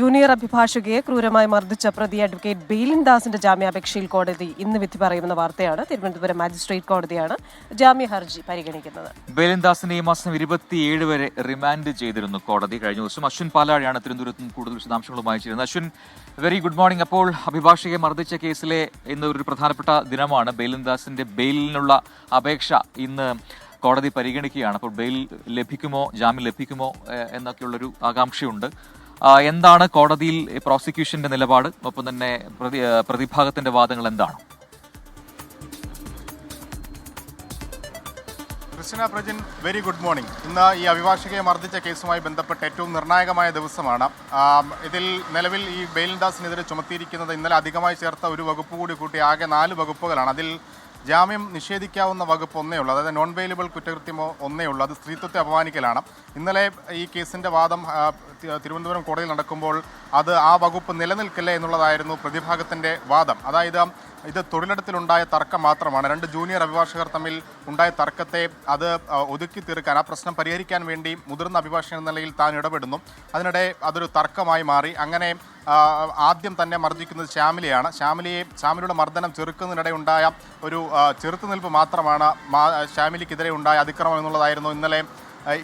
Junior അഭിഭാഷകയെ ക്രൂരമായി മർദ്ദിച്ച പ്രതി അഡ്വക്കേറ്റ് ബെയിലിൻ ദാസിന്റെ ജാമ്യാപേക്ഷയിൽ കോടതി ഇന്ന് വിധി പറയുമെന്ന വാർത്തയാണ്. തിരുവനന്തപുരം മാജിസ്ട്രേറ്റ് കോടതിയാണ് ജാമ്യ ഹർജി പരിഗണിക്കുന്നത്. ബെയിലിൻ ദാസിനെ ഈ മാസം 27 വരെ റിമാൻഡ് ചെയ്തിരുന്നു കോടതി. കഴിഞ്ഞ ദിവസം അശ്വിൻ പാലാഴിയാണ് തിരുവനന്തപുരത്ത് നിന്ന് കൂടുതൽ വിശദാംശങ്ങളുമായി ചേരുന്നത്. Ashwin, very good morning. അപ്പോൾ അഭിഭാഷകയെ മർദ്ദിച്ച കേസിലെ ഇന്ന് ഒരു പ്രധാനപ്പെട്ട ദിനമാണ്. ബെയിലിൻ ദാസിന്റെ ബെയിലിനുള്ള അപേക്ഷ ഇന്ന് കോടതി പരിഗണിക്കുകയാണ്. അപ്പോൾ ബെയിൽ ലഭിക്കുമോ, ജാമ്യം ലഭിക്കുമോ എന്നൊക്കെയുള്ളൊരു ആകാംക്ഷയുണ്ട്. എന്താണ് കോടതിയിൽ പ്രോസിക്യൂഷന്റെ നിലപാട്? ഒപ്പം തന്നെ പ്രതിഭാഗത്തിന്റെ വാദങ്ങൾ എന്താണ്? Christina Prajin, very good morning. ഇന്ന് ഈ അഭിഭാഷകയെ മർദ്ദിച്ച കേസുമായി ബന്ധപ്പെട്ട് ഏറ്റവും നിർണായകമായ ദിവസമാണ്. ഇതിൽ നിലവിൽ ഈ ബെയിലിൻ ദാസിനെതിരെ ചുമത്തിയിരിക്കുന്നത് ഇന്നലെ അധികമായി ചേർത്ത ഒരു വകുപ്പ് കൂടി കൂട്ടി ആകെ 4 വകുപ്പുകളാണ്. അതിൽ ജാമ്യം നിഷേധിക്കാവുന്ന വകുപ്പ് ഒന്നേ ഉള്ളൂ, അതായത് നോൺ ബെയിലബിൾ കുറ്റകൃത്യമോ ഒന്നേ ഉള്ളൂ. അത് സ്ത്രീത്വത്തെ അപമാനിക്കലാണ്. ഇന്നലെ ഈ കേസിൻ്റെ വാദം തിരുവനന്തപുരം കോടതിയിൽ നടക്കുമ്പോൾ ആ വകുപ്പ് നിലനിൽക്കില്ല എന്നുള്ളതായിരുന്നു പ്രതിഭാഗത്തിൻ്റെ വാദം. അതായത് ഇത് തൊഴിലിടത്തിലുണ്ടായ തർക്കം മാത്രമാണ്. 2 ജൂനിയർ അഭിഭാഷകർ തമ്മിൽ ഉണ്ടായ തർക്കത്തെ അത് ഒതുക്കി തീർക്കാൻ, ആ പ്രശ്നം പരിഹരിക്കാൻ വേണ്ടി മുതിർന്ന അഭിഭാഷകൻ എന്ന നിലയിൽ താൻ ഇടപെടുന്നു. അതിനിടെ അതൊരു തർക്കമായി മാറി. അങ്ങനെ ആദ്യം തന്നെ മർദ്ദിക്കുന്നത് ശ്യാമിലിയുടെ മർദ്ദനം ചെറുക്കുന്നതിനിടെ ഉണ്ടായ ഒരു ചെറുത്തുനിൽപ്പ് മാത്രമാണ് ശ്യാമിലിക്കെതിരെ ഉണ്ടായ അതിക്രമം എന്നുള്ളതായിരുന്നു ഇന്നലെ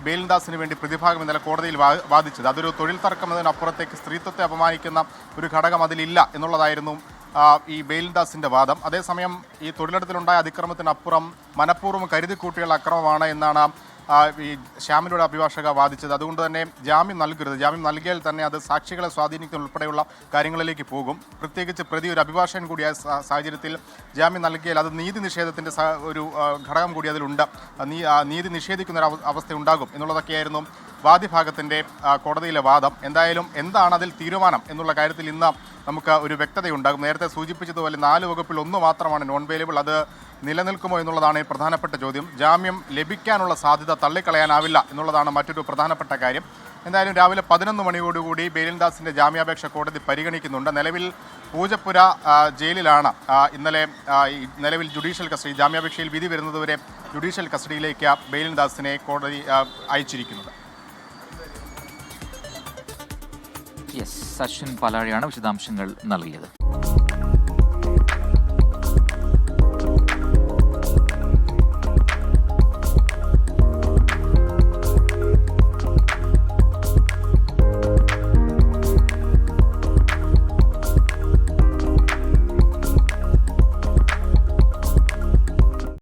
ബെയിലിൻ ദാസിന് വേണ്ടി പ്രതിഭാഗം ഇന്നലെ കോടതിയിൽ വാദിച്ചത്. അതൊരു തൊഴിൽ തർക്കം എന്നതിനപ്പുറത്തേക്ക് സ്ത്രീത്വത്തെ അപമാനിക്കുന്ന ഒരു ഘടകം അതിലില്ല എന്നുള്ളതായിരുന്നു ഈ ബെയിലിൻ ദാസിൻ്റെ വാദം. അതേസമയം ഈ തൊഴിലിടത്തിലുണ്ടായ അതിക്രമത്തിനപ്പുറം മനഃപൂർവ്വം കരുതിക്കൂട്ടിയുള്ള അക്രമമാണ് എന്നാണ് ഈ ശ്യാമിലിയുടെ അഭിഭാഷക വാദിച്ചത്. അതുകൊണ്ട് തന്നെ ജാമ്യം നൽകരുത്, ജാമ്യം നൽകിയാൽ തന്നെ അത് സാക്ഷികളെ സ്വാധീനിക്കുന്ന ഉൾപ്പെടെയുള്ള കാര്യങ്ങളിലേക്ക് പോകും. പ്രത്യേകിച്ച് പ്രതി ഒരു അഭിഭാഷകൻ കൂടിയായ സാഹചര്യത്തിൽ ജാമ്യം നൽകിയാൽ അത് നീതി നിഷേധത്തിൻ്റെ ഒരു ഘടകം കൂടി അതിലുണ്ട്. നീതി നിഷേധിക്കുന്ന ഒരു അവസ്ഥ ഉണ്ടാകും എന്നുള്ളതൊക്കെയായിരുന്നു വാദിഭാഗത്തിൻ്റെ കോടതിയിലെ വാദം. എന്തായാലും എന്താണ് അതിൽ തീരുമാനം എന്നുള്ള കാര്യത്തിൽ ഇന്ന് നമുക്ക് ഒരു വ്യക്തതയുണ്ടാകും. നേരത്തെ സൂചിപ്പിച്ചതുപോലെ 4 വകുപ്പിൽ 1 മാത്രമാണ് നോൺ ബെയിലബിൾ. അത് നിലനിൽക്കുമോ എന്നുള്ളതാണ് പ്രധാനപ്പെട്ട ചോദ്യം. ജാമ്യം ലഭിക്കാനുള്ള സാധ്യത തള്ളിക്കളയാനാവില്ല എന്നുള്ളതാണ് മറ്റൊരു പ്രധാനപ്പെട്ട കാര്യം. എന്തായാലും രാവിലെ 11 മണിയോടുകൂടി ബെയിലിൻ ദാസിൻ്റെ ജാമ്യാപേക്ഷ കോടതി പരിഗണിക്കുന്നുണ്ട്. നിലവിൽ പൂജപ്പുര ജയിലിലാണ് ഇന്നലെ നിലവിൽ ജുഡീഷ്യൽ കസ്റ്റഡി, ജാമ്യാപേക്ഷയിൽ വിധി വരുന്നതുവരെ ജുഡീഷ്യൽ കസ്റ്റഡിയിലേക്ക് ബെയിലിൻ ദാസിനെ കോടതി അയച്ചിരിക്കുന്നത്. അശ്വിൻ പാലാഴിയാണ് വിശദാംശങ്ങൾ നൽകിയത്.